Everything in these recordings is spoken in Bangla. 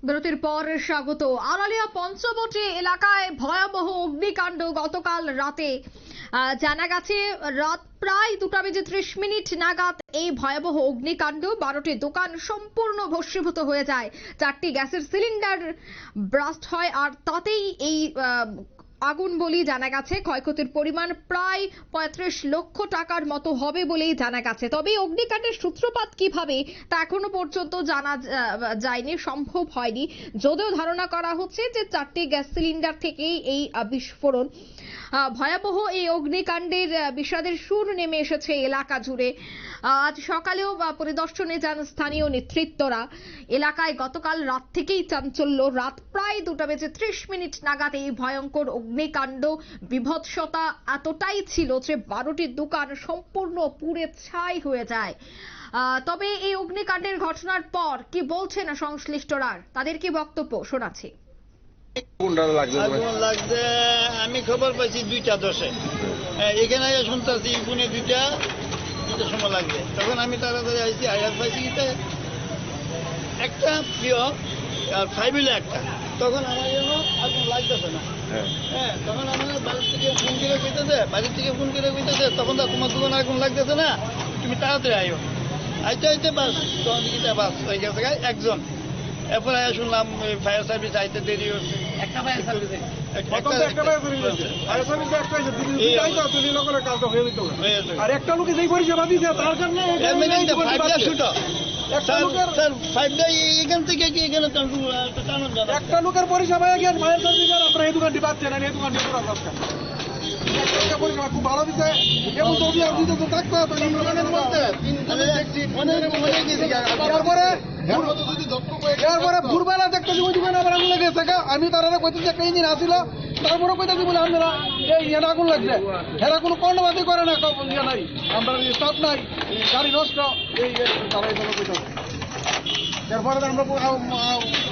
বিরতির পর স্বাগত। আড়ালিয়া পঞ্চবটি এলাকায় ভয়াবহ অগ্নিকাণ্ড গতকাল রাতে। জানা গেছে রাত প্রায় 2:30 নাগাদ এই ভয়াবহ অগ্নিকাণ্ড। 12টি দোকান সম্পূর্ণ ভস্মীভূত হয়ে যায়, 4টি গ্যাসের সিলিন্ডার ব্লাস্ট হয়, আর তাতেই এই আগুন বলেই জানা গেছে। ক্ষয়ক্ষতির পরিমাণ প্রায় 35 লক্ষ টাকার মতো হবে বলেই জানা গেছে। তবে অগ্নিকাণ্ডের সূত্রপাত কিভাবে তা এখনো পর্যন্ত জানা যায়নি, সম্ভব হয়নি। যদিও ধারণা করা হচ্ছে যে 4টি গ্যাস সিলিন্ডার থেকেই এই বিস্ফোরণ। ভয়াবহ এই অগ্নিকাণ্ডের বিষাদের সুর নেমে এসেছে এলাকা জুড়ে। আজ সকালেও পরিদর্শনে যান স্থানীয় নেতৃত্বরা। এলাকায় গতকাল রাত থেকেই চাঞ্চল্য। রাত প্রায় 2:30 নাগাদ এই ভয়ঙ্কর অগ্নিকাণ্ড। বিভৎসতা এতটাই ছিল যে 12টি দোকান সম্পূর্ণ পুড়ে ছাই হয়ে যায়। তবে এই অগ্নিকাণ্ডের ঘটনার পর কি বলছেন সংশ্লিষ্টরা, তাদের কি বক্তব্য শোনাচ্ছি। লাগছে আমি খবর পাইছি 2:10 এখানে শুনতেছি পুনে 2টার সময় লাগবে। তখন আমি তাড়াতাড়ি আইসি, আয়ার পাইছি একটা প্রিয় আর 5 একটা। তখন আমার জন্য আগুন লাগতেছে না। হ্যাঁ, তখন আমাদের বাড়ির থেকে ফোন করে কইতেছে তখন তো তোমার দোকানে আগুন লাগতেছে না, তুমি তাড়াতাড়ি আইও। আইতে বাস তখন দিকে বাস হয়ে গেছে একজন। এরপর শুনলাম ফায়ার সার্ভিস আইতে দেরি হচ্ছে। একটা লোকে যেই পরিষেবা দিচ্ছে তার কারণে এখান থেকে কি এখানে একটা লোকের পরিষেবা ফায়ার সার্ভিস আপনারা এই দোকানটি পাচ্ছেন, এই দোকানটি পরিষেবা খুব ভালো দিচ্ছে এবং এরপরে ভোরবেলা দেখতেছি ওই দোকানে আবার আগুন লেগে গেছে। আমি তারা কইতেছি একটা ইঞ্জিন আসছিল, তারপরে কইতেছি বলে আপনারা এই ইয়ে আগুন লাগছে। এরা কোনো কর্ণবাদী করে না, ইয়ে নাই, আমরা স্টাফ নাই, গাড়ি নষ্ট, এই তারা এইভাবে কইতেছে। এরপরে আমরা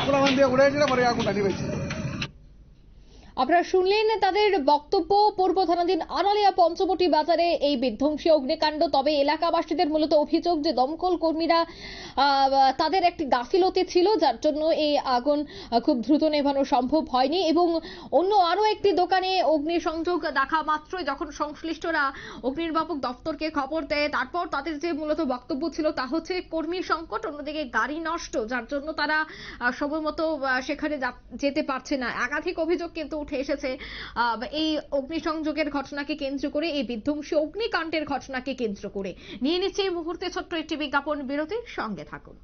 পোলামান দিয়ে ঘুরে এসে পরে আগুনটা নিবেছি। আপনারা শুনলেন তাদের বক্তব্য। পূর্ব থানাধীন আড়ালিয়া পঞ্চবটি বাজারে এই বিধ্বংসী অগ্নিকাণ্ড। তবে এলাকাবাসীদের মূলত অভিযোগ যে দমকল কর্মীরা তাদের একটি গাফিলতি ছিল, যার জন্য এই আগুন খুব দ্রুত নেভানো সম্ভব হয়নি। এবং অন্য আরো একটি দোকানে অগ্নিসংযোগ দেখা মাত্রই যখন সংশ্লিষ্টরা অগ্নিনির্বাপক দপ্তরকে খবর দেয়, তারপর তাদের যে মূলত বক্তব্য ছিল তা হচ্ছে কর্মী সংকট, অন্যদিকে গাড়ি নষ্ট, যার জন্য তারা সময় মতো সেখানে যেতে পারছে না। একাধিক অভিযোগ কিন্তু উঠে এসেছে এই অগ্নিসংযোগের ঘটনাকে কেন্দ্র করে, এই বিধ্বংসী অগ্নিকাণ্ডের ঘটনাকে কেন্দ্র করে। নিয়ে নিচ্ছে এই মুহূর্তে ছোট্ট একটি বিজ্ঞাপন বিরতির সঙ্গে থাকুন।